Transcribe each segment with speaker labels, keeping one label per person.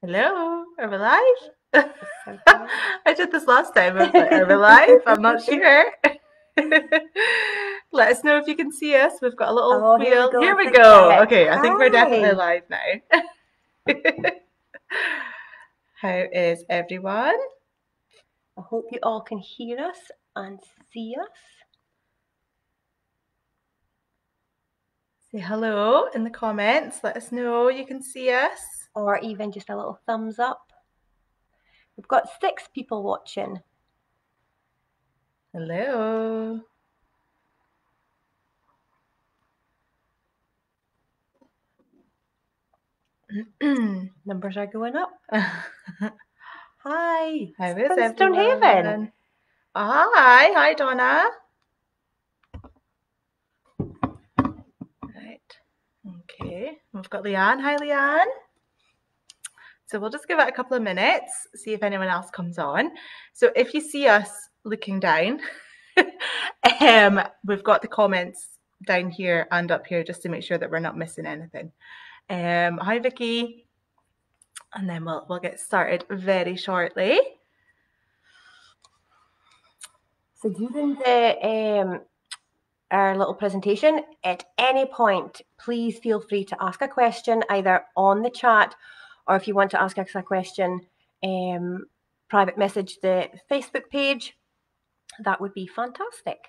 Speaker 1: Hello, are we live?
Speaker 2: So far.
Speaker 1: I did this last time. I was like, are we live? I'm not sure. Let us know if you can see us. We've got a little
Speaker 2: Oh, here we
Speaker 1: wheel.
Speaker 2: go.
Speaker 1: Here
Speaker 2: Let's
Speaker 1: we
Speaker 2: accept
Speaker 1: go.
Speaker 2: it.
Speaker 1: Okay, I think we're definitely
Speaker 2: Hi.
Speaker 1: live now. How is everyone?
Speaker 2: I hope you all can hear us and see us.
Speaker 1: Say hello in the comments. Let us know you can see us.
Speaker 2: Or even just a little thumbs up. We've got 6 people watching.
Speaker 1: Hello.
Speaker 2: Numbers are going up. Hi.
Speaker 1: How is
Speaker 2: From Stonehaven.
Speaker 1: everyone? Hi Donna. Right. Okay. We've got Leanne. Hi, Leanne. So we'll just give it a couple of minutes, see if anyone else comes on. So if you see us looking down, we've got the comments down here and up here just to make sure that we're not missing anything. Hi, Vicky. And then we'll get started very shortly.
Speaker 2: So during our little presentation, at any point, please feel free to ask a question either on the chat, or if you want to ask us a question, private message the Facebook page. That would be fantastic.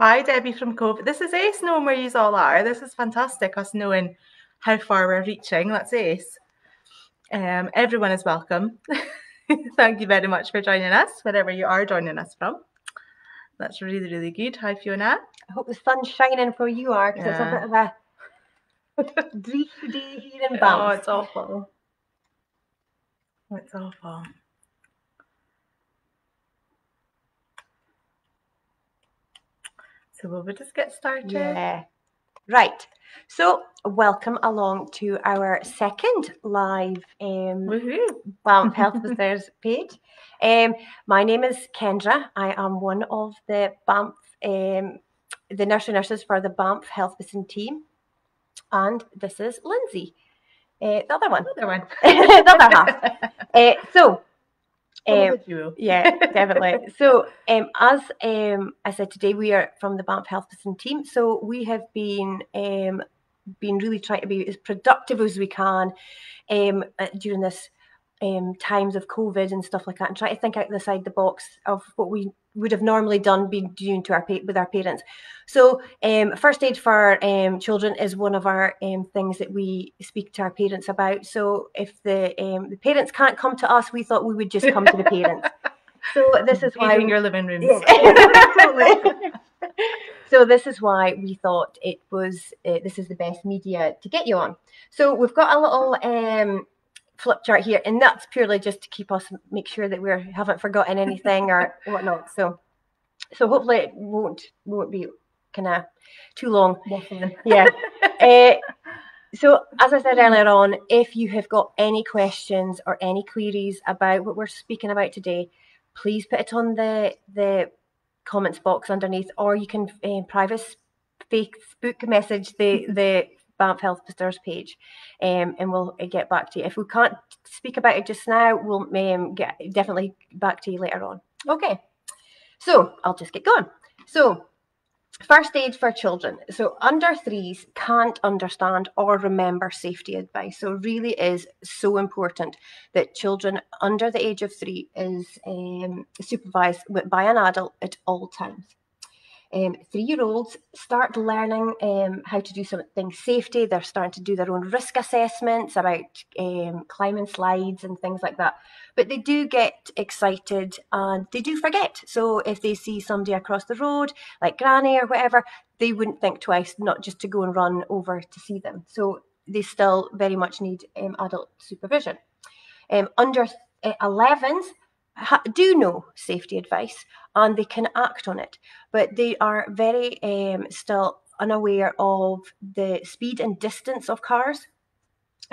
Speaker 1: Hi, Debbie from COVID. This is ace knowing where you all are. This is fantastic, us knowing how far we're reaching. That's ace. Everyone is welcome. Thank you very much for joining us, wherever you are joining us from. That's really, really good. Hi, Fiona.
Speaker 2: I hope the sun's shining where you are, because it's a bit of a dreary day here in Banff.
Speaker 1: Oh, it's awful. It's awful. So we'll just get started.
Speaker 2: Yeah. Right. So welcome along to our second live Banff Health Visitors page. My name is Kendra. I am one of the Banff, the nursery nurses for the Banff Health Visiting team. And this is Lindsay, the other one.
Speaker 1: The other one.
Speaker 2: The other half. Yeah, definitely. So, as I said today, we are from the Banff Health Visiting team. So we have been really trying to be as productive as we can during this times of COVID and stuff like that, and try to think outside the box of what we would have normally been doing to with our parents. So first aid for children is one of our things that we speak to our parents about. So if the parents can't come to us, we thought we would just come to the parents. So this is why
Speaker 1: in your living rooms.
Speaker 2: Totally. So this is why we thought it was this is the best media to get you on. So we've got a little flip chart here, and that's purely just to keep us make sure that we haven't forgotten anything or whatnot. So hopefully it won't be kind of too long. Yeah. So as I said earlier on, if you have got any questions or any queries about what we're speaking about today, please put it on the comments box underneath, or you can private Facebook message the Banff Health Visitors page, and we'll get back to you. If we can't speak about it just now, we'll get definitely back to you later on. Okay, so I'll just get going. So first aid for children. So under 3s can't understand or remember safety advice. So it really is so important that children under the age of 3 is supervised by an adult at all times. 3-year-olds start learning how to do something safety. They're starting to do their own risk assessments about climbing slides and things like that. But they do get excited and they do forget. So if they see somebody across the road, like Granny or whatever, they wouldn't think twice not just to go and run over to see them. So they still very much need adult supervision. Under 11s do know safety advice and they can act on it, but they are very still unaware of the speed and distance of cars.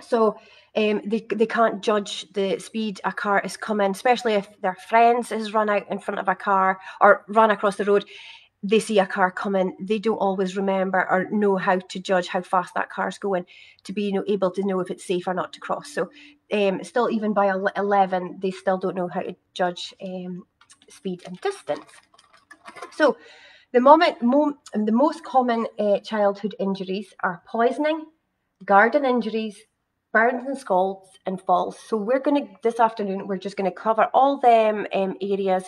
Speaker 2: So they can't judge the speed a car is coming, especially if their friends has run out in front of a car or run across the road. they see a car coming, they don't always remember or know how to judge how fast that car's going to be able to know if it's safe or not to cross. So still, even by 11, they still don't know how to judge speed and distance. So the most common childhood injuries are poisoning, garden injuries, burns and scalds, and falls. So this afternoon, we're just going to cover all them areas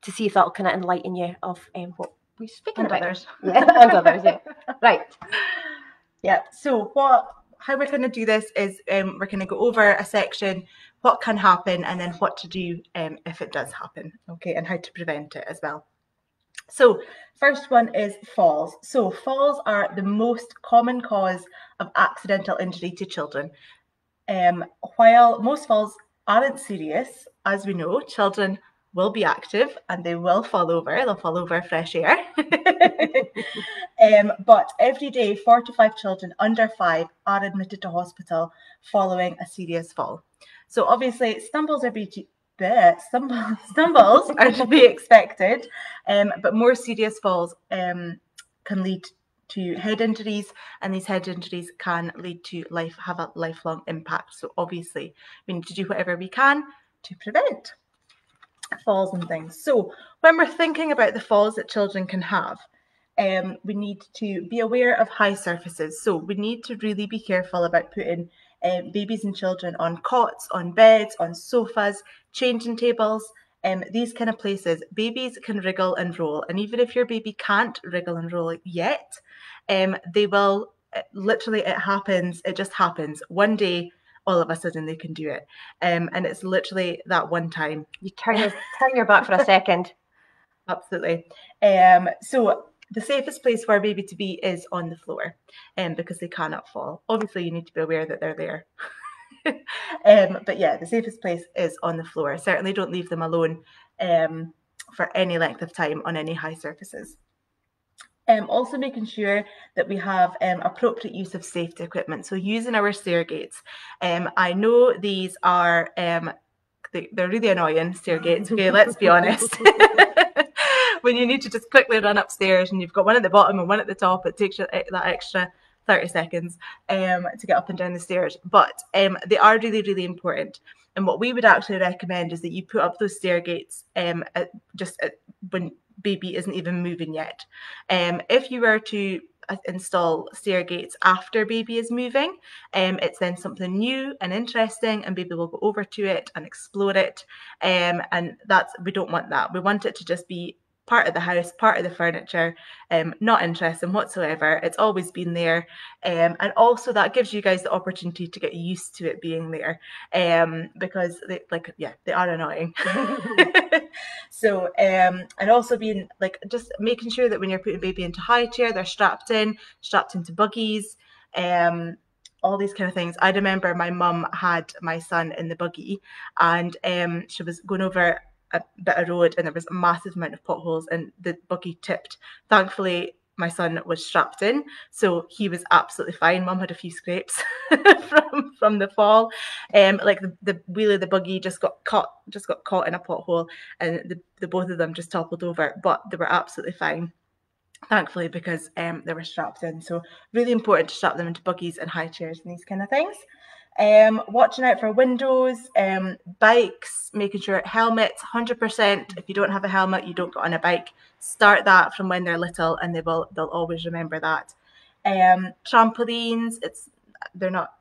Speaker 2: to see if that'll kind of enlighten you of what we're speaking about.
Speaker 1: Others.
Speaker 2: Yeah, and others, yeah. Right.
Speaker 1: Yeah, so how we're going to do this is we're going to go over a section, what can happen, and then what to do if it does happen, okay, and how to prevent it as well. So first one is falls. So falls are the most common cause of accidental injury to children. While most falls aren't serious, as we know, children will be active and they will fall over. They'll fall over fresh air. But every day, 4 to 5 children under 5 are admitted to hospital following a serious fall. So obviously, stumbles are to be expected, but more serious falls can lead to head injuries, and these head injuries can lead to have a lifelong impact. So obviously, we need to do whatever we can to prevent falls and things. So when we're thinking about the falls that children can have, we need to be aware of high surfaces. So we need to really be careful about putting babies and children on cots, on beds, on sofas, changing tables, these kind of places. Babies can wriggle and roll, and even if your baby can't wriggle and roll yet, they will. Literally, it just happens one day. All of a sudden they can do it, and it's literally that one time.
Speaker 2: You turn your back for a second.
Speaker 1: Absolutely. So the safest place for a baby to be is on the floor, because they cannot fall. Obviously, you need to be aware that they're there. But yeah, the safest place is on the floor. Certainly don't leave them alone for any length of time on any high surfaces. Also making sure that we have appropriate use of safety equipment. So using our stair gates. I know these are, they're really annoying, stair gates, okay, let's be honest. When you need to just quickly run upstairs and you've got one at the bottom and one at the top, it takes you that extra 30 seconds to get up and down the stairs. But they are really, really important. And what we would actually recommend is that you put up those stair gates when baby isn't even moving yet. If you were to install stair gates after baby is moving, it's then something new and interesting, and baby will go over to it and explore it, and we don't want that. We want it to just be part of the house, part of the furniture, not interesting whatsoever. It's always been there, and also that gives you guys the opportunity to get used to it being there, because they are annoying. So and also being just making sure that when you're putting baby into high chair, they're strapped into buggies, all these kind of things. I remember my mum had my son in the buggy, and she was going over a bit of road and there was a massive amount of potholes and the buggy tipped. Thankfully, my son was strapped in, so he was absolutely fine. Mum had a few scrapes from the fall. The wheel of the buggy just got caught in a pothole, and the both of them just toppled over, but they were absolutely fine, thankfully, because they were strapped in. So really important to strap them into buggies and high chairs and these kind of things. Watching out for windows, bikes, making sure helmets, 100%. If you don't have a helmet, you don't get on a bike. Start that from when they're little, and they'll always remember that. Trampolines, they're not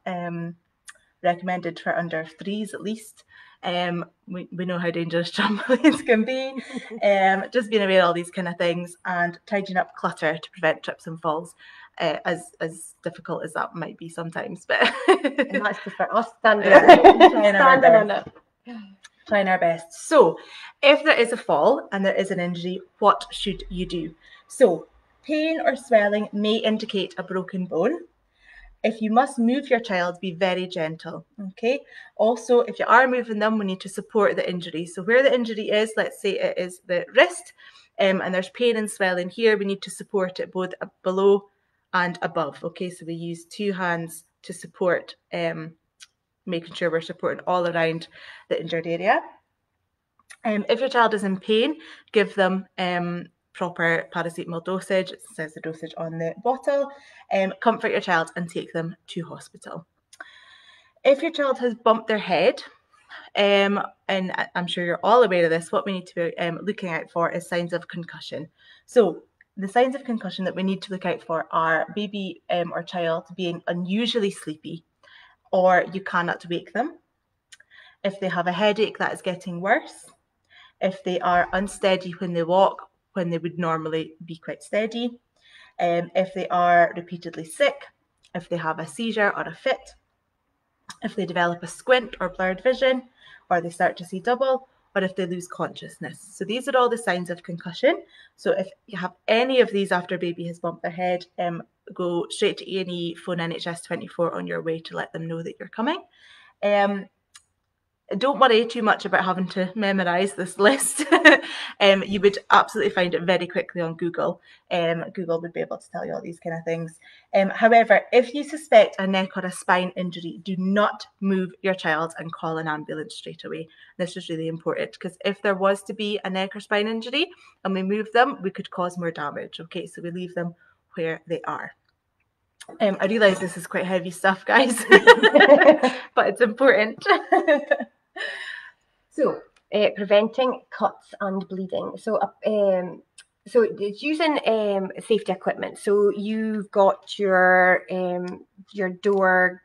Speaker 1: recommended for under 3s at least. We know how dangerous trampolines can be. Just being aware of all these kind of things, and tidying up clutter to prevent trips and falls. As difficult as that might be sometimes, but
Speaker 2: and that's just for us
Speaker 1: trying our best. So if there is a fall and there is an injury, what should you do? So pain or swelling may indicate a broken bone. If you must move your child, be very gentle, okay? Also, if you are moving them, we need to support the injury. So where the injury is, let's say it is the wrist, and there's pain and swelling here, we need to support it both below and above, okay? So we use 2 hands to support, making sure we're supporting all around the injured area. If your child is in pain, give them proper paracetamol dosage. It says the dosage on the bottle. Comfort your child and take them to hospital. If your child has bumped their head, and I'm sure you're all aware of this, what we need to be looking out for is signs of concussion. So the signs of concussion that we need to look out for are baby or child being unusually sleepy, or you cannot wake them. If they have a headache that is getting worse, if they are unsteady when they walk, when they would normally be quite steady, if they are repeatedly sick, if they have a seizure or a fit, if they develop a squint or blurred vision, or they start to see double, or if they lose consciousness. So these are all the signs of concussion. So if you have any of these after a baby has bumped their head, go straight to A&E, phone NHS 24 on your way to let them know that you're coming. Don't worry too much about having to memorise this list. You would absolutely find it very quickly on Google. Google would be able to tell you all these kind of things. However, if you suspect a neck or a spine injury, do not move your child and call an ambulance straight away. This is really important, because if there was to be a neck or spine injury and we move them, we could cause more damage. Okay, so we leave them where they are. I realise this is quite heavy stuff, guys, but it's important.
Speaker 2: So, preventing cuts and bleeding. So it's using safety equipment. So you've got your door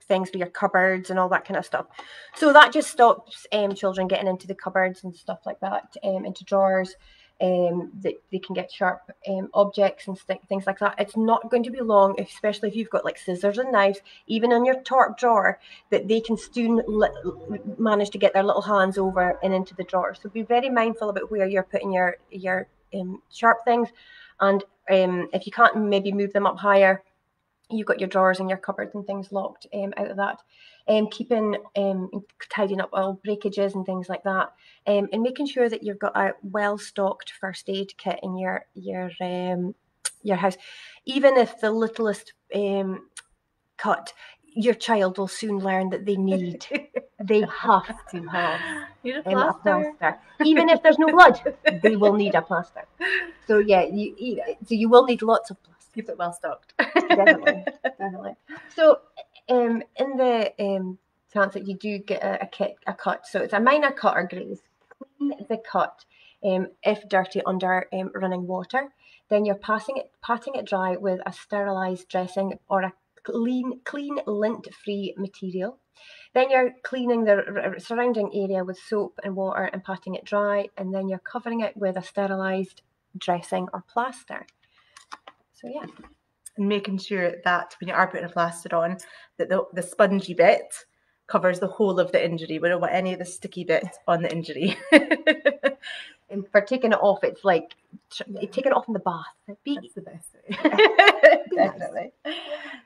Speaker 2: things for your cupboards and all that kind of stuff. So that just stops children getting into the cupboards and stuff like that, into drawers. That they can get sharp objects and things like that. It's not going to be long, especially if you've got like scissors and knives, even in your top drawer, that they can soon manage to get their little hands over and into the drawer. So be very mindful about where you're putting your sharp things, and if you can't maybe move them up higher, you've got your drawers and your cupboards and things locked out of that. Keeping tidying up oil breakages and things like that, and making sure that you've got a well-stocked first aid kit in your house. Even if the littlest cut, your child will soon learn that they have to have
Speaker 1: Need a
Speaker 2: a
Speaker 1: plaster.
Speaker 2: plaster. Even if there's no blood, they will need a plaster. So yeah, you will need lots of plaster.
Speaker 1: Keep it well stocked.
Speaker 2: Definitely. So, in the chance that you do get a cut, so it's a minor cut or graze, clean the cut if dirty under running water. Then you're patting it dry with a sterilised dressing or a clean lint-free material. Then you're cleaning the surrounding area with soap and water and patting it dry, and then you're covering it with a sterilised dressing or plaster. So yeah.
Speaker 1: And making sure that when you are putting a plaster on, that the spongy bit covers the whole of the injury. We don't want any of the sticky bits on the injury.
Speaker 2: And for taking it off, it's like taking it off in the bath.
Speaker 1: That's the best way.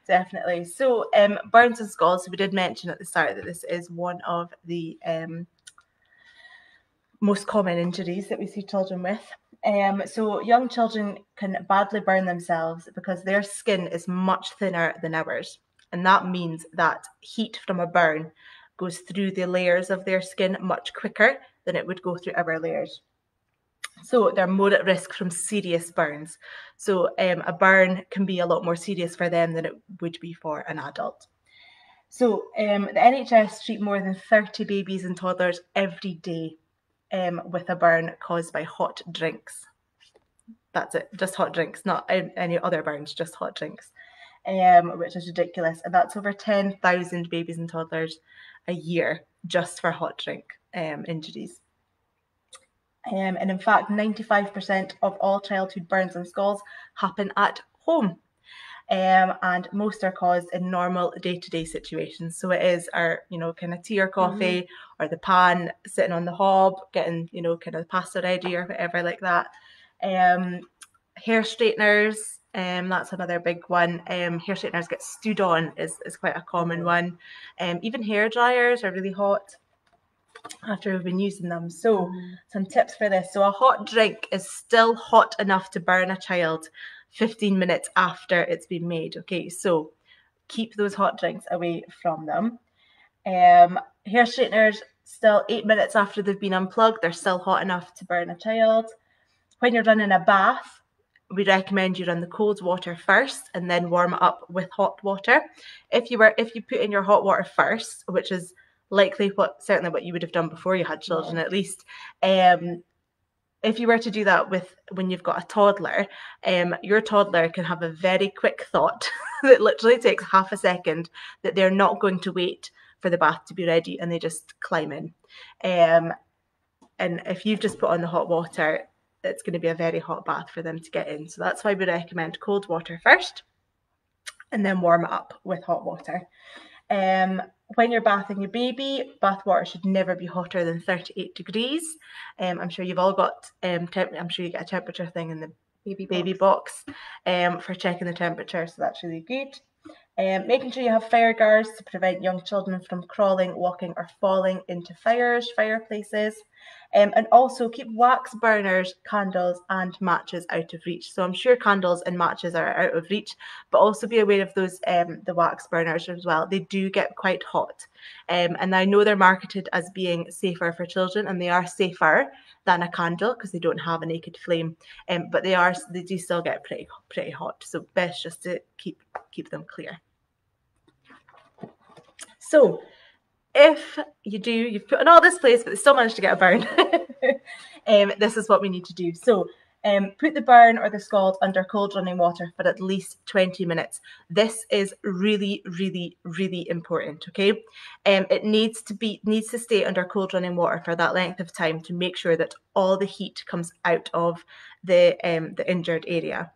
Speaker 1: Definitely. So burns and scalds, we did mention at the start that this is one of the most common injuries that we see children with. So young children can badly burn themselves because their skin is much thinner than ours. And that means that heat from a burn goes through the layers of their skin much quicker than it would go through our layers. So they're more at risk from serious burns. So a burn can be a lot more serious for them than it would be for an adult. So the NHS treat more than 30 babies and toddlers every day with a burn caused by hot drinks. That's it, just hot drinks, not any other burns, just hot drinks, which is ridiculous. And that's over 10,000 babies and toddlers a year just for hot drink injuries. And in fact, 95% of all childhood burns and scalds happen at home. And most are caused in normal day-to-day situations. So it is our, kind of tea or coffee, or the pan sitting on the hob, getting, kind of pasta ready or whatever like that. Hair straighteners, that's another big one. Hair straighteners get stood on is quite a common one. Even hair dryers are really hot after we've been using them. So some tips for this. So a hot drink is still hot enough to burn a child 15 minutes after it's been made. Okay, so keep those hot drinks away from them. Hair straighteners still 8 minutes after they've been unplugged, they're still hot enough to burn a child. When you're running a bath, we recommend you run the cold water first and then warm it up with hot water. If you put in your hot water first, which is likely certainly what you would have done before you had children, at least, if you were to do that when you've got a toddler, your toddler can have a very quick thought that literally takes half a second, that they're not going to wait for the bath to be ready, and they just climb in. And if you've just put on the hot water, it's going to be a very hot bath for them to get in. So that's why we recommend cold water first and then warm it up with hot water. When you're bathing your baby, bath water should never be hotter than 38 degrees. I'm sure you've all got, I'm sure you get a temperature thing in the baby box for checking the temperature, so that's really good. Making sure you have fire guards to prevent young children from crawling, walking or falling into fireplaces. And also keep wax burners, candles and matches out of reach. So I'm sure candles and matches are out of reach, but also be aware of those, the wax burners as well. They do get quite hot. And I know they're marketed as being safer for children, and they are safer than a candle because they don't have a naked flame. But they do still get pretty hot. So best just to keep them clear. So if you've put in all this place, but they still managed to get a burn, this is what we need to do. So put the burn or the scald under cold running water for at least 20 minutes. This is really, really, really important, okay? It needs to stay under cold running water for that length of time to make sure that all the heat comes out of the injured area.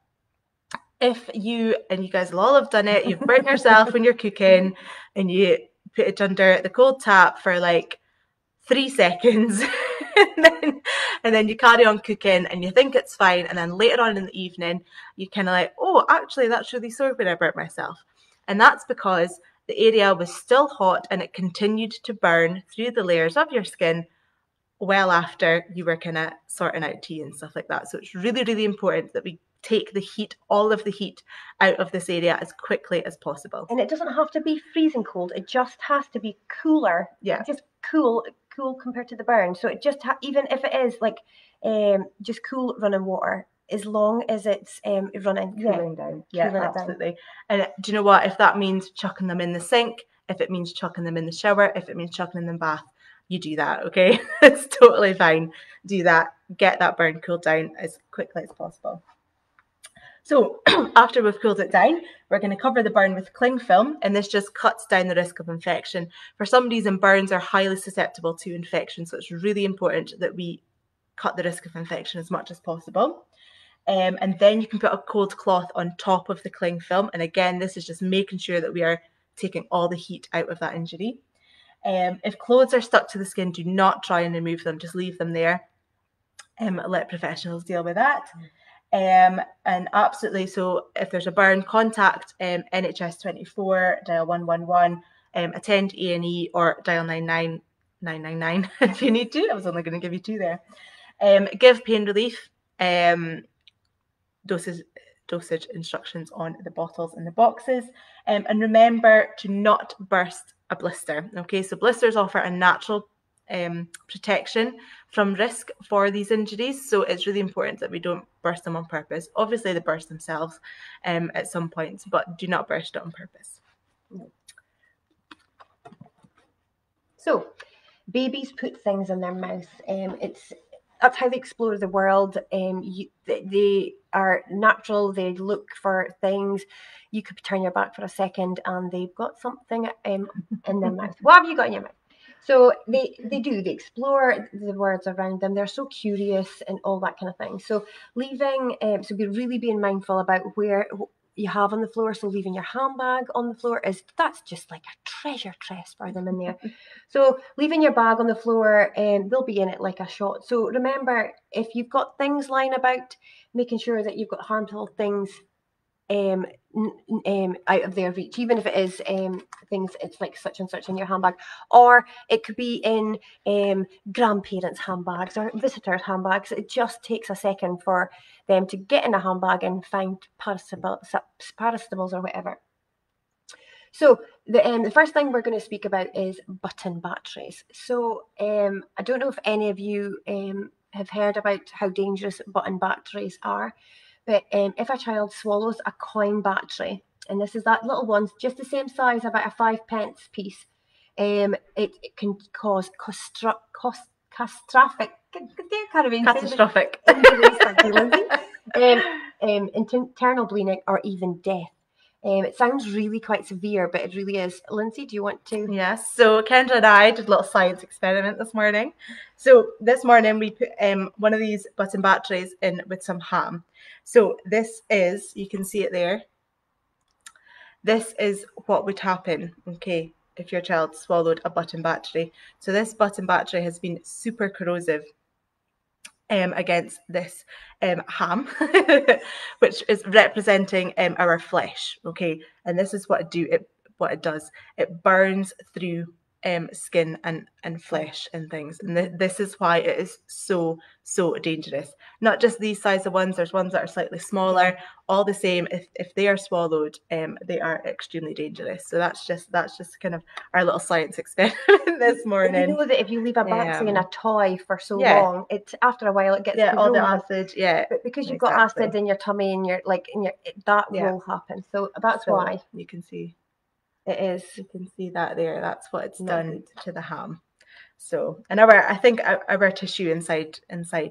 Speaker 1: If you guys will all have done it, you've burnt yourself when you're cooking and you put it under the cold tap for like 3 seconds and then you carry on cooking and you think it's fine, and then later on in the evening you kind of like, oh, actually that's really sore when I burnt myself. And that's because the area was still hot and it continued to burn through the layers of your skin well after you were kind of sorting out tea and stuff like that. So it's really, really important that we take the heat, all of the heat out of this area as quickly as possible.
Speaker 2: And it doesn't have to be freezing cold. It just has to be cooler.
Speaker 1: Yeah.
Speaker 2: Just cool compared to the burn. So it just even if it is like just cool running water, as long as it's running,
Speaker 1: cooling down. Yeah,
Speaker 2: cooling
Speaker 1: absolutely. Down. And do you know what? If that means chucking them in the sink, if it means chucking them in the shower, if it means chucking them in the bath, you do that, okay? It's totally fine. Do that. Get that burn cooled down as quickly as possible. So after we've cooled it down, we're going to cover the burn with cling film, and this just cuts down the risk of infection. For some reason, burns are highly susceptible to infection, so it's really important that we cut the risk of infection as much as possible. And then you can put a cold cloth on top of the cling film, and again, this is just making sure that we are taking all the heat out of that injury. If clothes are stuck to the skin, do not try and remove them, just leave them there. Let professionals deal with that. And absolutely, so if there's a burn, contact NHS 24, dial 111, attend A&E or dial 99999 if you need to. I was only going to give you 2 there. Give pain relief, dosage instructions on the bottles and the boxes, and remember to not burst a blister. Okay, so blisters offer a natural protection from risk for these injuries, so it's really important that we don't burst them on purpose. Obviously they burst themselves at some points, but do not burst it on purpose.
Speaker 2: So babies put things in their mouth. That's how they explore the world. They are natural. They look for things. You could turn your back for a second and they've got something in their mouth. What have you got in your mouth? So they explore the worlds around them. They're so curious and all that kind of thing. So so be really being mindful about where you have on the floor. So leaving your handbag on the floor that's just like a treasure chest for them in there. So leaving your bag on the floor, they'll be in it like a shot. So remember, if you've got things lying about, making sure that you've got harmful things out of their reach, even if it is things, it's like such and such in your handbag, or it could be in grandparents' handbags or visitors' handbags. It just takes a second for them to get in a handbag and find paracetamols or whatever. So the first thing we're going to speak about is button batteries. So I don't know if any of you have heard about how dangerous button batteries are, but if a child swallows a coin battery, and this is that little one, just the same size, about a 5p piece, it can cause catastrophic injuries, internal bleeding, or even death. It sounds really quite severe, but it really is. Lindsay, do you want to?
Speaker 1: Yes. So Kendra and I did a little science experiment this morning. So this morning we put one of these button batteries in with some ham. So this is, you can see it there. This is what would happen, okay, if your child swallowed a button battery. So this button battery has been super corrosive against this ham, which is representing our flesh, okay? And this is what it does. It burns through skin and flesh and things. And this is why it is so dangerous. Not just these size of ones, there's ones that are slightly smaller. All the same, if they are swallowed, they are extremely dangerous. So that's just kind of our little science experiment this morning.
Speaker 2: You know that if you leave a battery in a toy for so long, after a while it gets
Speaker 1: all the acid,
Speaker 2: but because you've got acid in your tummy and that will happen. So that's why
Speaker 1: you can see.
Speaker 2: It is.
Speaker 1: You can see that there. That's what it's done to the ham. So, and I think our tissue inside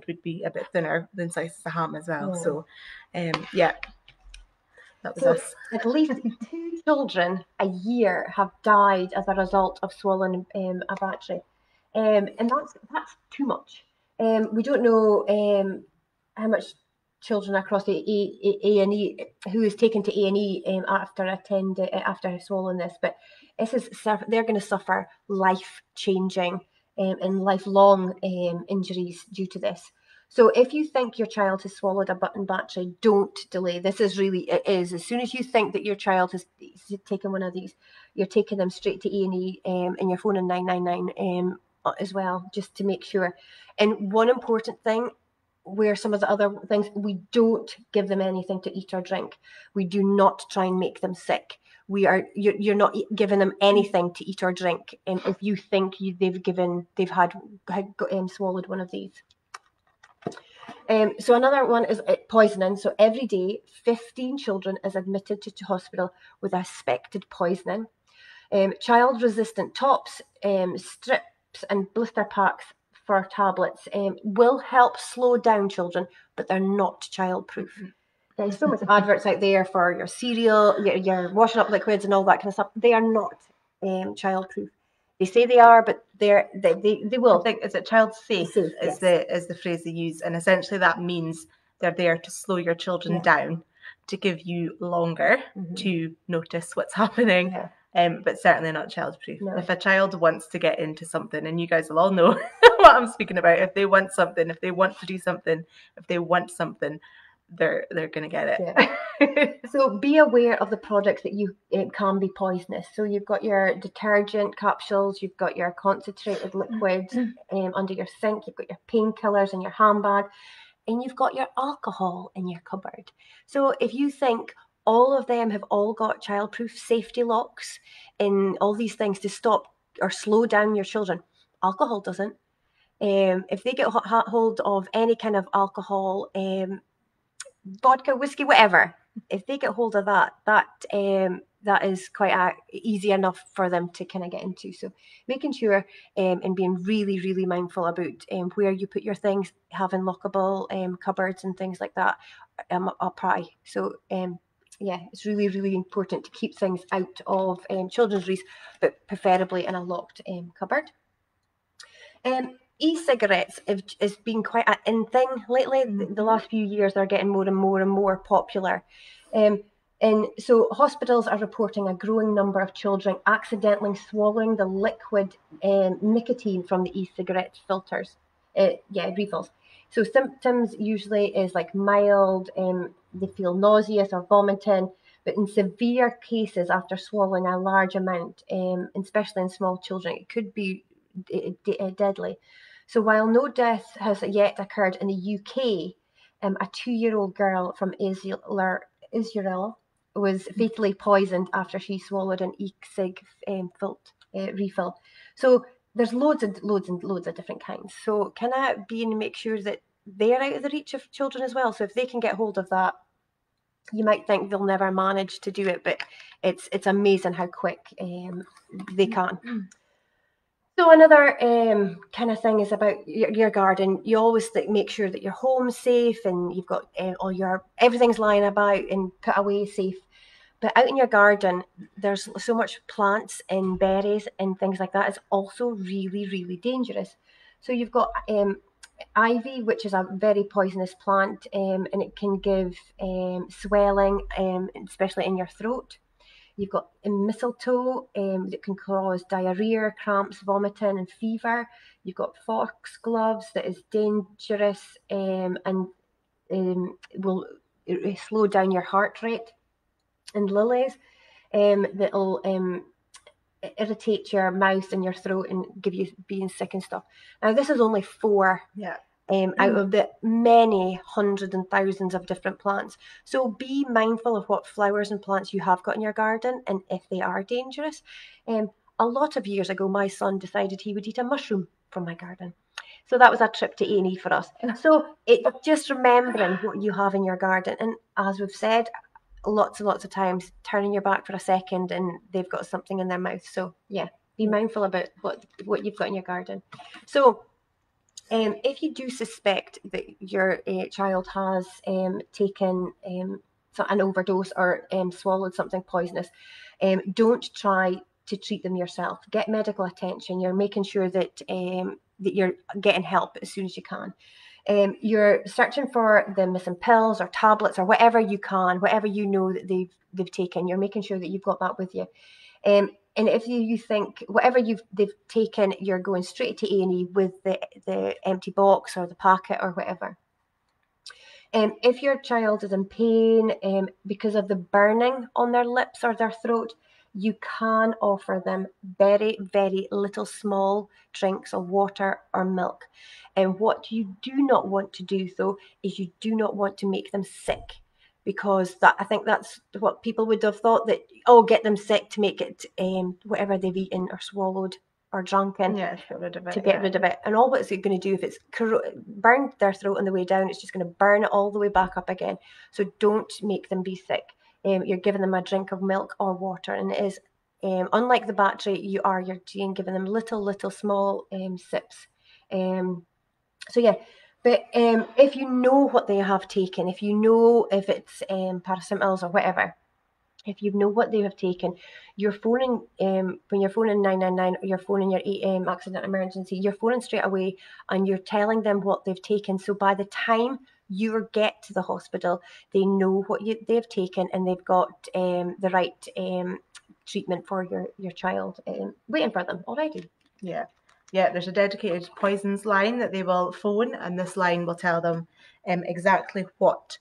Speaker 1: would be a bit thinner than size of the ham as well. So, that was us.
Speaker 2: At least 2 children a year have died as a result of swallowing a battery, and that's too much. We don't know how much children across the A&E who is taken to A&E after swallowing this, but they're going to suffer life-changing and lifelong injuries due to this. So if you think your child has swallowed a button battery, don't delay. It is. As soon as you think that your child has taken one of these, you're taking them straight to A&E and you're phoning 999 as well, just to make sure. And one important thing, where some of the other things, we don't give them anything to eat or drink. We do not try and make them sick. You're not giving them anything to eat or drink, and if you think they've swallowed one of these. So another one is poisoning. So every day, 15 children is admitted to hospital with a suspected poisoning. Child-resistant tops, strips, and blister packs for tablets will help slow down children, but they're not childproof. There's so much adverts out there for your cereal, your washing up liquids and all that kind of stuff. They are not childproof. They say they are, but they will.
Speaker 1: I think, is it child safe is the phrase they use, and essentially that means they're there to slow your children down, to give you longer to notice what's happening. But certainly not childproof. No. If a child wants to get into something, and you guys will all know what I'm speaking about, if they want something, if they want to do something, if they want something, they're going to get it.
Speaker 2: Yeah. So be aware of the products that it can be poisonous. So you've got your detergent capsules, you've got your concentrated liquids under your sink, you've got your painkillers in your handbag, and you've got your alcohol in your cupboard. So if you think all of them have all got childproof safety locks and all these things to stop or slow down your children, alcohol doesn't. If they get hold of any kind of alcohol, vodka, whiskey, whatever, if they get hold of that is quite easy enough for them to kind of get into. So making sure and being really, really mindful about where you put your things, having lockable cupboards and things like that apply. So it's really, really important to keep things out of children's reach, but preferably in a locked cupboard. E-cigarettes has been quite an in thing lately. The last few years, they're getting more and more and more popular. And so hospitals are reporting a growing number of children accidentally swallowing the liquid nicotine from the e-cigarette filters, refills. So symptoms usually is like mild, they feel nauseous or vomiting, but in severe cases after swallowing a large amount, especially in small children, it could be deadly. So while no death has yet occurred in the UK, a 2-year-old girl from Israel was fatally poisoned after she swallowed an e-cig refill. So there's loads and loads of different kinds. So can I make sure that they're out of the reach of children as well? So if they can get hold of that, you might think they'll never manage to do it, but it's amazing how quick they can. So another kind of thing is about your garden. You always make sure that your home's safe and you've got everything's lying about and put away safe. But out in your garden, there's so much plants and berries and things like that. It's also really, really dangerous. So you've got ivy, which is a very poisonous plant, and it can give swelling, especially in your throat. You've got mistletoe that can cause diarrhea, cramps, vomiting, and fever. You've got foxgloves that is dangerous and will slow down your heart rate. And lilies that'll irritate your mouth and your throat and give you being sick and stuff. Now, this is only 4 out of the many hundreds and thousands of different plants. So be mindful of what flowers and plants you have got in your garden and if they are dangerous. A lot of years ago, my son decided he would eat a mushroom from my garden. So that was a trip to A&E for us. So just remembering what you have in your garden. And as we've said, lots and lots of times, turning your back for a second and they've got something in their mouth. So yeah, be mindful about what you've got in your garden. So if you do suspect that your child has taken an overdose or swallowed something poisonous, don't try to treat them yourself. Get medical attention. You're making sure that that you're getting help as soon as you can. You're searching for the missing pills or tablets or whatever you can, whatever you know that they've taken. You're making sure that you've got that with you. And if you think whatever they've taken, you're going straight to A&E with the empty box or the packet or whatever. If your child is in pain because of the burning on their lips or their throat, you can offer them very, very little small drinks of water or milk. And what you do not want to do, though, is you do not want to make them sick. Because I think that's what people would have thought, that, get them sick to make it whatever they've eaten or swallowed or drunken
Speaker 1: to get rid of it.
Speaker 2: To get rid of it. And all what's it going to do, if it's burned their throat on the way down, it's just going to burn it all the way back up again. So don't make them be sick. You're giving them a drink of milk or water, and it is unlike the battery, you're giving them little small sips. So yeah. But if you know what they have taken, if you know if it's paracetamols or whatever, if you know what they have taken, you're phoning, when you're phoning 999 or you're phoning your accident emergency, you're phoning straight away and you're telling them what they've taken. So by the time you get to the hospital, they know what they've taken and they've got the right treatment for your child waiting for them already.
Speaker 1: Yeah, there's a dedicated poisons line that they will phone, and this line will tell them exactly what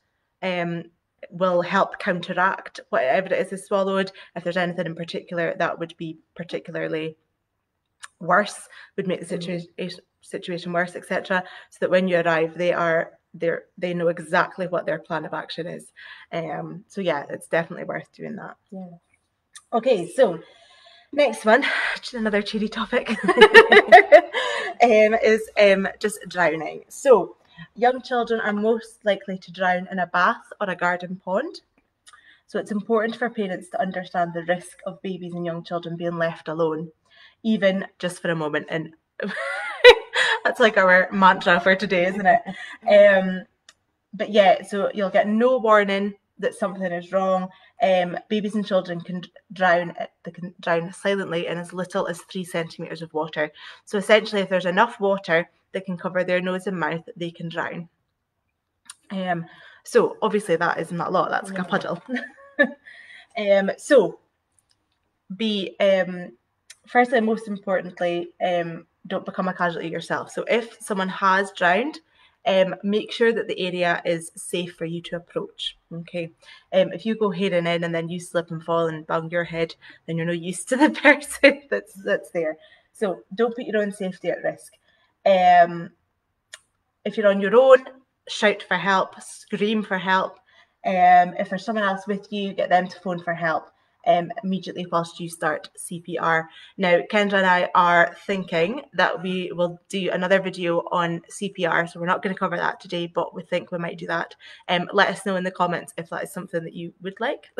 Speaker 1: will help counteract whatever it is swallowed. If there's anything in particular that would be particularly worse, would make the situation worse, etc. So that when you arrive, they know exactly what their plan of action is. So yeah, it's definitely worth doing that.
Speaker 2: Yeah.
Speaker 1: Okay, so next one, another cheery topic, is just drowning. So young children are most likely to drown in a bath or a garden pond. So it's important for parents to understand the risk of babies and young children being left alone, even just for a moment. And that's like our mantra for today, isn't it? But yeah, so you'll get no warning that something is wrong. Babies and children can drown silently in as little as 3 centimeters of water. So essentially, if there's enough water that can cover their nose and mouth, they can drown. So obviously that isn't a lot. That's like a puddle. So firstly and most importantly, don't become a casualty yourself. So if someone has drowned, make sure that the area is safe for you to approach. Okay, if you go heading in and then you slip and fall and bang your head, then you're not used to the person that's there. So don't put your own safety at risk. If you're on your own, shout for help, scream for help. If there's someone else with you, get them to phone for help immediately whilst you start CPR. Now, Kendra and I are thinking that we will do another video on CPR, so we're not going to cover that today, but we think we might do that. Let us know in the comments if that is something that you would like.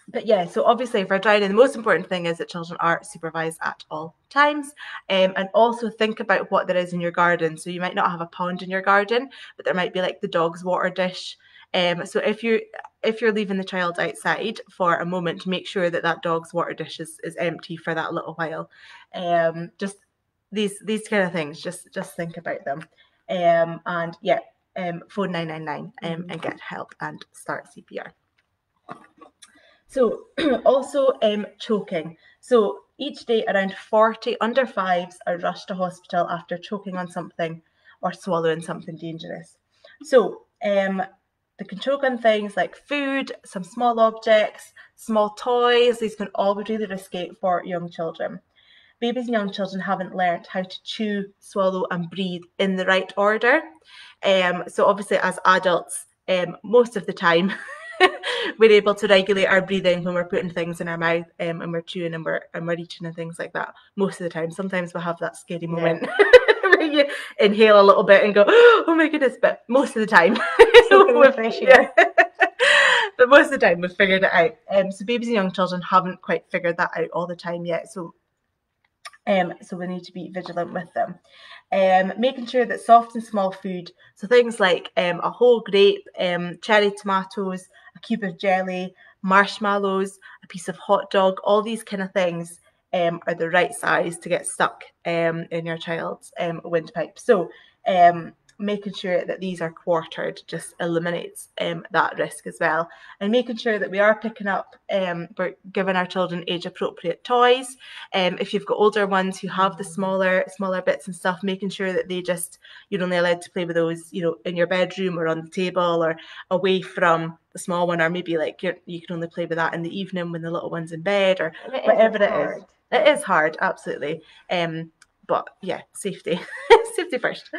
Speaker 1: But yeah, so obviously for drowning, the most important thing is that children are supervised at all times, and also think about what there is in your garden. So you might not have a pond in your garden, but there might be like the dog's water dish. So if you're leaving the child outside for a moment, make sure that that dog's water dish is empty for that little while. Just these kind of things, just think about them. And yeah, phone 999 and get help and start CPR. So also choking. So each day around 40 under fives are rushed to hospital after choking on something or swallowing something dangerous. So they can choke on things like food, some small objects, small toys. These can all be really risky for young children. Babies and young children haven't learnt how to chew, swallow and breathe in the right order. So obviously as adults, most of the time, we're able to regulate our breathing when we're putting things in our mouth and we're chewing and we're eating and things like that. Most of the time, sometimes we'll have that scary moment where you inhale a little bit and go, oh my goodness, but most of the time, but most of the time we've figured it out. So babies and young children haven't quite figured that out all the time yet. So we need to be vigilant with them. Making sure that soft and small food, so things like a whole grape, cherry tomatoes, a cube of jelly, marshmallows, a piece of hot dog, all these kind of things are the right size to get stuck in your child's windpipe. So making sure that these are quartered just eliminates that risk as well. And making sure that we are picking up, we're giving our children age appropriate toys. If you've got older ones who have the smaller bits and stuff, making sure that you're only allowed to play with those, in your bedroom or on the table or away from the small one, or maybe like you can only play with that in the evening when the little one's in bed or whatever it is. It is hard, absolutely. But yeah, safety first.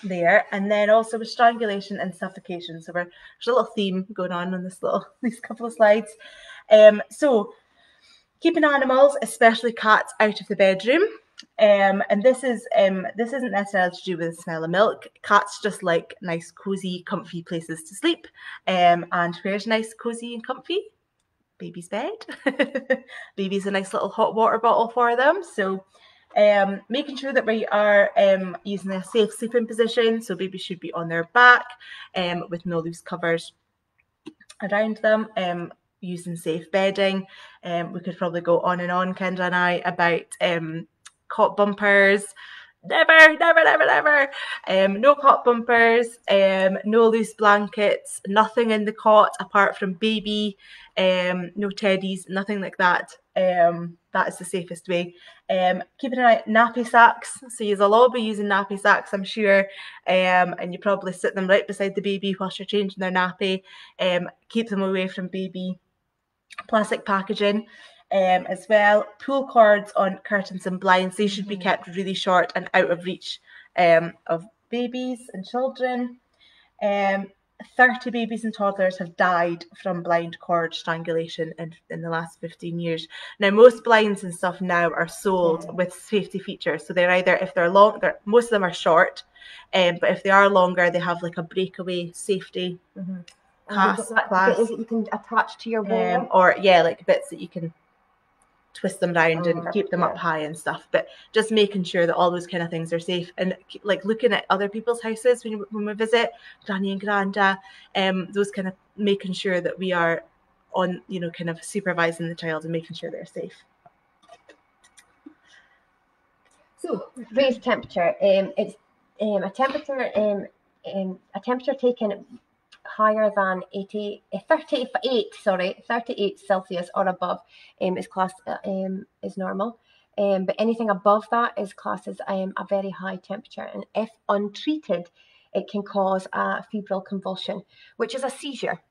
Speaker 1: There, and then also with strangulation and suffocation. So there's a little theme going on these couple of slides. So keeping animals, especially cats, out of the bedroom. And this isn't necessarily to do with the smell of milk. Cats just like nice, cozy, comfy places to sleep. And where's nice, cozy, and comfy? Baby's bed. Baby's a nice little hot water bottle for them. So making sure that we are using a safe sleeping position. So babies should be on their back with no loose covers around them. Using safe bedding. We could probably go on and on, Kendra and I, about cot bumpers. Never. No cot bumpers, no loose blankets, nothing in the cot apart from baby, no teddies, nothing like that. That is the safest way. Keeping an eye on nappy sacks. So you'll all be using nappy sacks, I'm sure, and you probably sit them right beside the baby whilst you're changing their nappy. Keep them away from baby. Plastic packaging. As well, pull cords on curtains and blinds. They should be kept really short and out of reach of babies and children. 30 babies and toddlers have died from blind cord strangulation in the last 15 years. Now, most blinds and stuff now are sold with safety features. So they're either, if they're long, most of them are short, but if they are longer, they have like a breakaway safety clasp
Speaker 2: that you can attach to your wall,
Speaker 1: or like bits that you can twist them round and keep them up high and stuff. But just making sure that all those kind of things are safe, and like looking at other people's houses when we visit Granny and Granda, those kind of making sure that we are on, kind of supervising the child and making sure they're safe.
Speaker 2: So raised temperature, it's a temperature taken higher than 38 Celsius or above is normal, but anything above that is classed as a very high temperature, and if untreated it can cause a febrile convulsion, which is a seizure.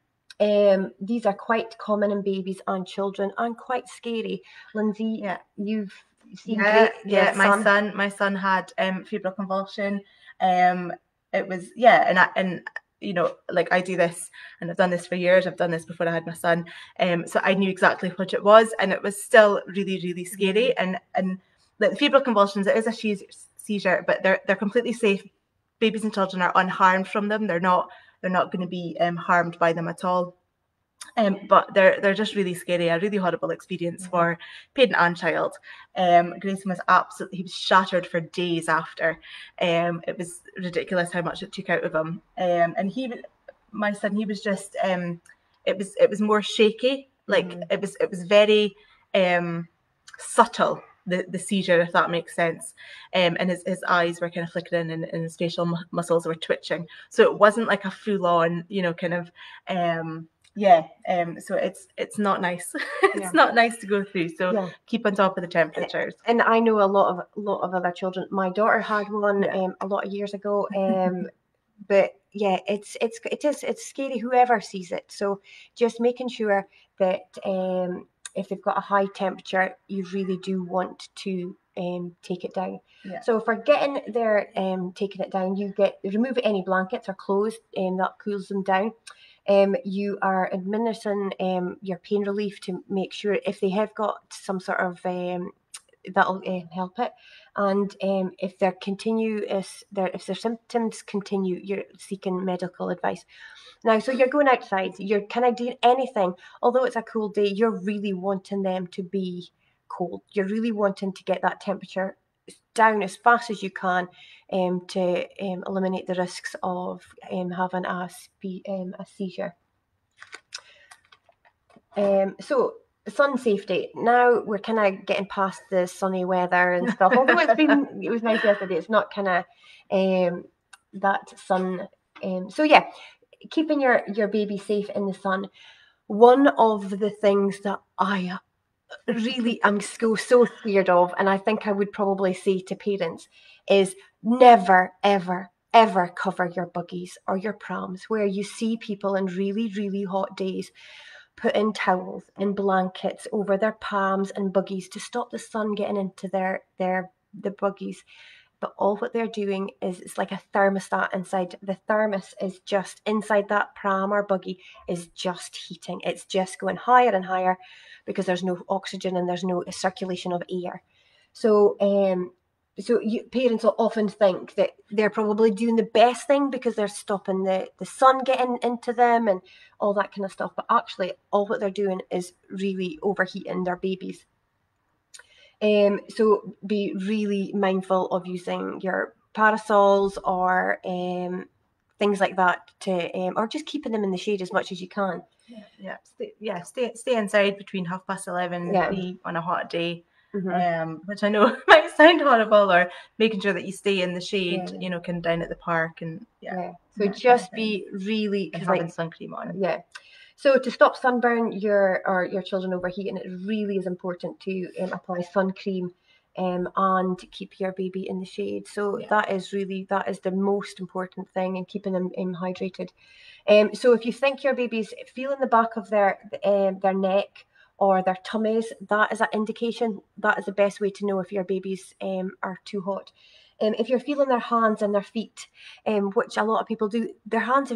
Speaker 2: These are quite common in babies and children and quite scary. Lindsay, you've seen
Speaker 1: my son had febrile convulsion. it was, yeah, and you know, like I do this, and I've done this for years. I've done this before I had my son, so I knew exactly what it was, and it was still really, really scary. And like the febrile convulsions, it is a seizure, but they're completely safe. Babies and children are unharmed from them. They're not going to be harmed by them at all. But they're just really scary, a really horrible experience for parent and child. Grayson was he was shattered for days after. It was ridiculous how much it took out of him. And my son, he was just, it was more shaky. Like it was very subtle, the seizure, if that makes sense. And his eyes were kind of flickering, and his facial muscles were twitching. So it wasn't like a full on, you know, kind of so it's not nice. It's not nice to go through. So keep on top of the temperatures.
Speaker 2: And I know a lot of other children. My daughter had one a lot of years ago. But yeah, it's scary whoever sees it. So just making sure that if they've got a high temperature, you really do want to take it down. So for getting there, taking it down, you remove any blankets or clothes, and that cools them down. You are administering your pain relief to make sure if they have got some sort of that'll help it. And if their symptoms continue, you're seeking medical advice. Now, so you're going outside, you're kind of doing anything, although it's a cool day, you're really wanting them to be cold. You're really wanting to get that temperature down as fast as you can to eliminate the risks of having a seizure. So sun safety. Now we're kind of getting past the sunny weather and stuff. Although it was nice yesterday, it's not kind of that sun. So yeah, keeping your baby safe in the sun. One of the things that I really am so scared of, and I think I would probably say to parents, is never, ever, ever cover your buggies or your prams, where you see people in really, really hot days putting towels and blankets over their palms and buggies to stop the sun getting into the buggies. But all what they're doing is it's like a thermostat inside. The thermos is just inside that pram or buggy is just heating. It's just going higher and higher because there's no oxygen and there's no circulation of air. So parents will often think that they're probably doing the best thing because they're stopping the sun getting into them and all that kind of stuff. But actually, all what they're doing is really overheating their babies. So be really mindful of using your parasols or things like that or just keeping them in the shade as much as you can.
Speaker 1: Stay inside between 11:30 and 3 on a hot day. Which I know might sound horrible, or making sure that you stay in the shade, you know, kind of down at the park and
Speaker 2: So just be really
Speaker 1: and having sun cream on.
Speaker 2: So to stop sunburn your children overheating, it really is important to apply sun cream and keep your baby in the shade. So that is the most important thing in keeping them hydrated. So if you think your baby's feeling the back of their neck or their tummies, that is an indication. That is the best way to know if your babies are too hot. If you're feeling their hands and their feet, which a lot of people do, your hands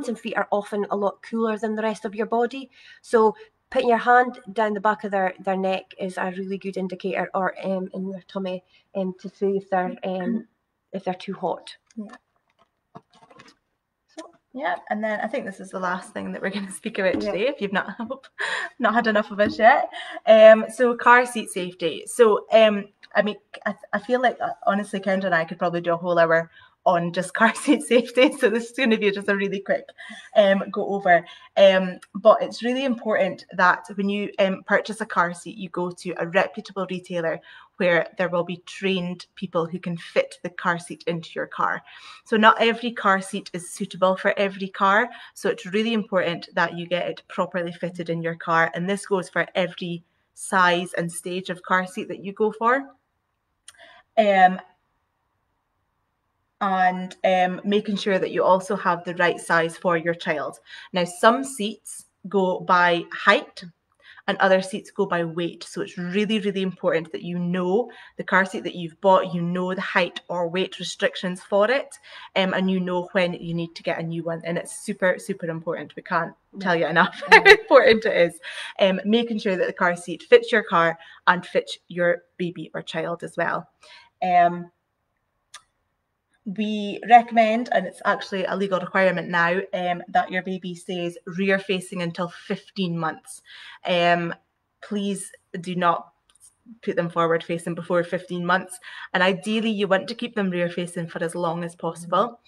Speaker 2: and feet are often a lot cooler than the rest of your body. So putting your hand down the back of their neck is a really good indicator, or in their tummy, to see if they're too hot.
Speaker 1: And then I think this is the last thing that we're going to speak about today, if you've not had enough of us yet. So car seat safety. So I mean, I feel like honestly, Kendra and I could probably do a whole hour on just car seat safety. So this is going to be just a really quick go over. But it's really important that when you purchase a car seat, you go to a reputable retailer where there will be trained people who can fit the car seat into your car. So not every car seat is suitable for every car. So it's really important that you get it properly fitted in your car. And this goes for every size and stage of car seat that you go for. And making sure that you also have the right size for your child. Now, some seats go by height and other seats go by weight. So it's really, really important that you know the car seat that you've bought, you know the height or weight restrictions for it, and you know when you need to get a new one. And it's super, super important. We can't tell you enough how important it is. Making sure that the car seat fits your car and fits your baby or child as well. We recommend, and it's actually a legal requirement now, that your baby stays rear facing until 15 months. Please do not put them forward facing before 15 months, and ideally you want to keep them rear facing for as long as possible.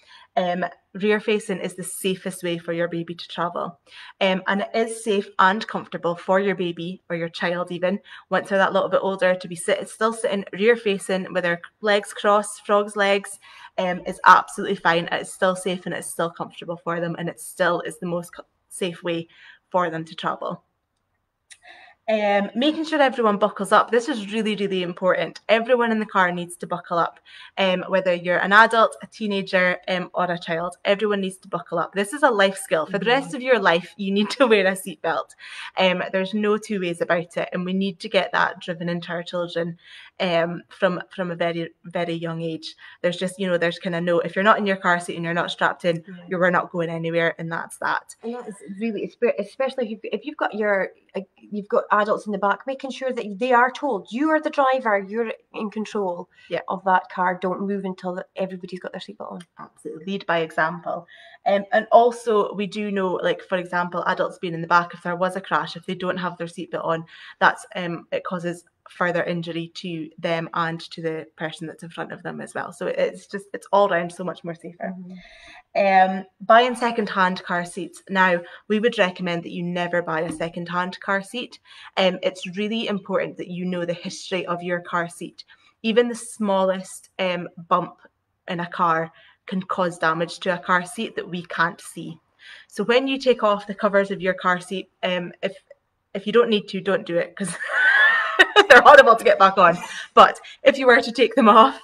Speaker 1: Rear facing is the safest way for your baby to travel, and it is safe and comfortable for your baby or your child, even once they're that little bit older, to be still sitting rear facing with their legs crossed, frog's legs. Is absolutely fine. It's still safe and it's still comfortable for them, and it still is the most safe way for them to travel. Making sure everyone buckles up. This is really, really important. Everyone in the car needs to buckle up, whether you're an adult, a teenager, or a child. Everyone needs to buckle up. This is a life skill. For the rest of your life, you need to wear a seatbelt. There's no two ways about it, and we need to get that driven into our children from a very, very young age. There's just, there's kind of no, if you're not in your car seat and you're not strapped in, you're not going anywhere, and that's that.
Speaker 2: And that is really, especially if you've got you've got adults in the back, making sure that they are told, you are the driver, you're in control of that car. Don't move until everybody's got their seatbelt on.
Speaker 1: Absolutely, lead by example. And also we do know, like, for example, adults being in the back, if there was a crash, if they don't have their seatbelt on, that's it causes further injury to them and to the person that's in front of them as well. So it's all around so much more safer. Buying second-hand car seats. Now, we would recommend that you never buy a second-hand car seat. It's really important that you know the history of your car seat. Even the smallest bump in a car can cause damage to a car seat that we can't see. So when you take off the covers of your car seat, if you don't need to, don't do it, because they're horrible to get back on. But if you were to take them off,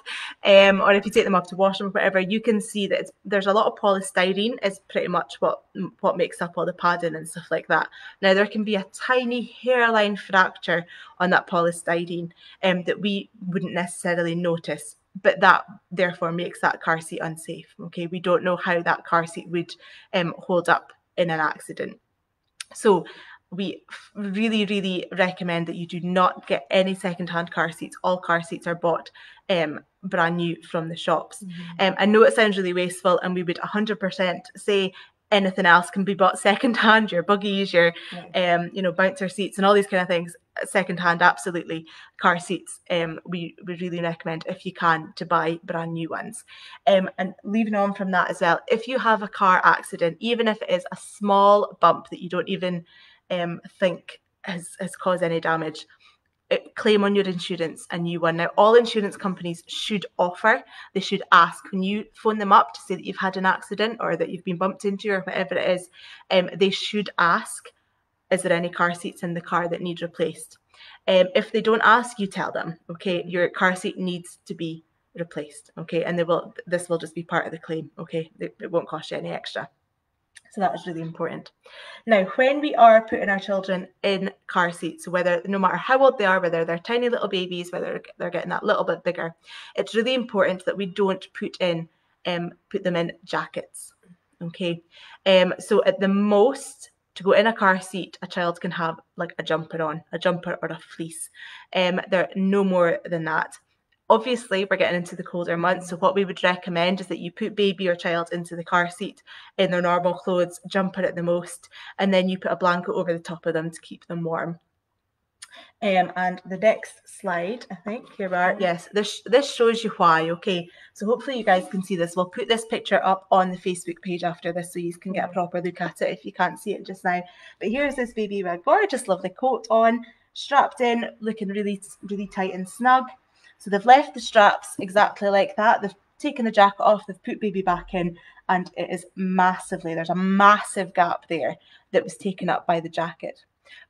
Speaker 1: or if you take them off to wash them, whatever, you can see that there's a lot of polystyrene. Is pretty much what makes up all the padding and stuff like that. Now, there can be a tiny hairline fracture on that polystyrene that we wouldn't necessarily notice, but that therefore makes that car seat unsafe. Okay, we don't know how that car seat would hold up in an accident. So we really, really recommend that you do not get any second-hand car seats. All car seats are bought brand new from the shops. I know it sounds really wasteful, and we would 100% say anything else can be bought second-hand. Your buggies, your bouncer seats and all these kind of things second-hand, absolutely. Car seats, we really recommend, if you can, to buy brand new ones. And leaving on from that as well, if you have a car accident, even if it is a small bump that you don't even think has caused any damage, claim on your insurance a new one. Now, all insurance companies should ask, when you phone them up to say that you've had an accident or that you've been bumped into or whatever it is, they should ask, is there any car seats in the car that need replaced? If they don't ask, you tell them, okay, your car seat needs to be replaced, okay, and this will just be part of the claim, okay, it won't cost you any extra. So that is really important. Now, when we are putting our children in car seats, no matter how old they are, whether they're tiny little babies, whether they're getting that little bit bigger, it's really important that we don't put them in jackets. Okay, so at the most, to go in a car seat, a child can have like a jumper on, a jumper or a fleece. They're no more than that. Obviously, we're getting into the colder months, so what we would recommend is that you put baby or child into the car seat in their normal clothes, jumper at the most, and then you put a blanket over the top of them to keep them warm. And the next slide, I think, here we are. Yes, this shows you why, okay? So hopefully you guys can see this. We'll put this picture up on the Facebook page after this so you can get a proper look at it if you can't see it just now. But here's this baby with a gorgeous, lovely coat on, strapped in, looking really, really tight and snug. So they've left the straps exactly like that. They've taken the jacket off, they've put baby back in, and it is there's a massive gap there that was taken up by the jacket.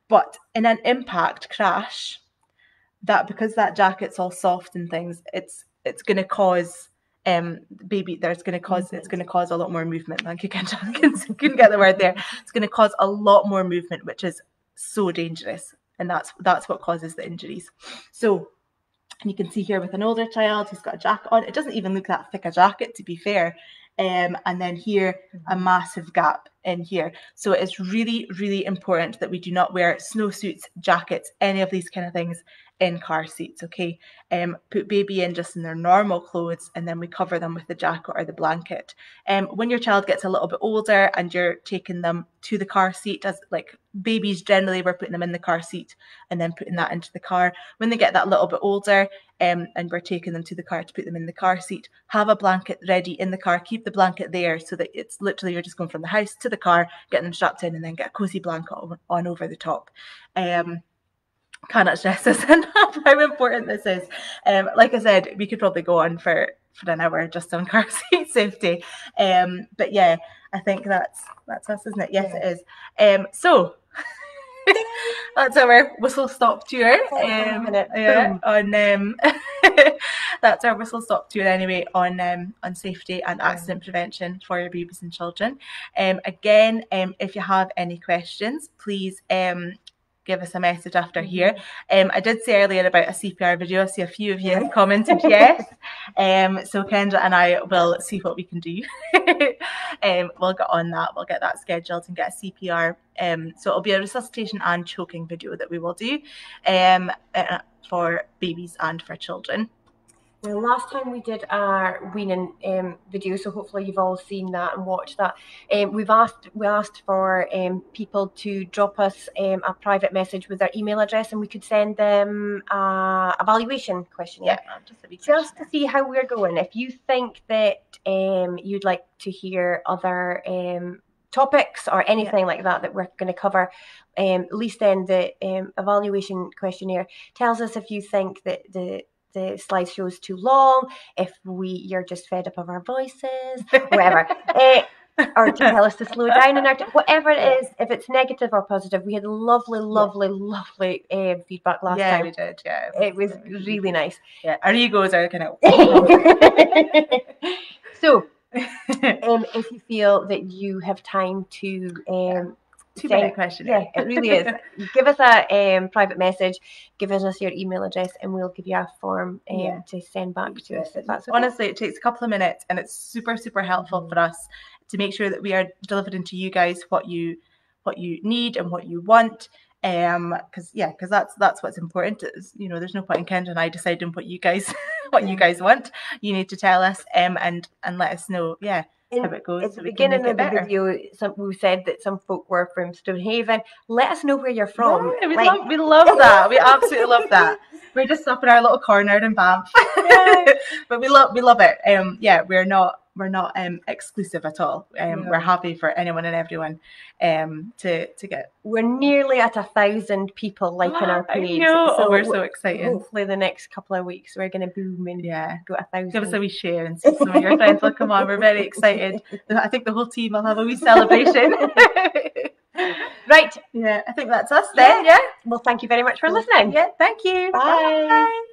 Speaker 1: But in an impact crash, because that jacket's all soft and things, it's going to cause it's going to cause a lot more movement. Like you couldn't get the word there. It's going to cause a lot more movement, which is so dangerous. and that's what causes the injuries. So you can see here with an older child who's got a jacket on, it doesn't even look that thick a jacket, to be fair. And then here, a massive gap in here. So it is really, really important that we do not wear snowsuits, jackets, any of these kind of things in car seats, okay? Put baby in just in their normal clothes, and then we cover them with the jacket or the blanket. When your child gets a little bit older and you're taking them to the car seat, as like babies generally, we're putting them in the car seat and then putting that into the car. When they get that little bit older, and we're taking them to the car to put them in the car seat, have a blanket ready in the car, keep the blanket there so that it's literally you're just going from the house to the car, getting them strapped in, and then get a cozy blanket on over the top. Cannot stress this enough how important this is. Like I said, we could probably go on for an hour just on car seat safety. But yeah, I think that's us, isn't it? Yes, it is. So that's our whistle stop tour. That's our whistle stop tour anyway on safety and accident prevention for your babies and children. Again, if you have any questions, please give us a message after here. I did say earlier about a CPR video. I see a few of you have commented yes. So Kendra and I will see what we can do. We'll get on that. We'll get that scheduled and get a CPR. So it'll be a resuscitation and choking video that we will do for babies and for children.
Speaker 2: Well, last time we did our weaning video, so hopefully you've all seen that and watched that. We asked for people to drop us a private message with their email address, and we could send them a evaluation questionnaire, just to see how we're going. If you think that you'd like to hear other topics or anything like that we're going to cover, at least then the evaluation questionnaire tells us if you think that the slideshow is too long, if you're just fed up of our voices, whatever, or to tell us to slow down and whatever it is, if it's negative or positive. We had lovely feedback last time.
Speaker 1: We did, yeah.
Speaker 2: It was really nice.
Speaker 1: Yeah, our egos are kind of
Speaker 2: so if you feel that you have time to
Speaker 1: 2-minute question.
Speaker 2: Yeah, it really is. Give us a private message, give us your email address, and we'll give you a form to send back to us. If that's okay.
Speaker 1: Honestly, it takes a couple of minutes, and it's super helpful for us to make sure that we are delivering to you guys what you need and what you want. Because that's what's important. Is, there's no point in Kendra and I deciding what you guys want. You need to tell us and let us know. Yeah. How it goes.
Speaker 2: At the beginning of the video, we said that some folk were from Stonehaven. Let us know where you're from.
Speaker 1: Yeah, we love that. We absolutely love that. We're just up in our little corner in Banff, but we love it. We're not exclusive at all. We're happy for anyone and everyone to get.
Speaker 2: We're nearly at 1,000 people liking our page.
Speaker 1: So we're so excited.
Speaker 2: Hopefully the next couple of weeks we're going to boom and go 1,000.
Speaker 1: Give us a wee share and see some of your friends will come on. We're very excited. I think the whole team will have a wee celebration.
Speaker 2: Right.
Speaker 1: Yeah, I think that's us then. Yeah.
Speaker 2: Well, thank you very much for listening.
Speaker 1: Yeah, thank you.
Speaker 2: Bye.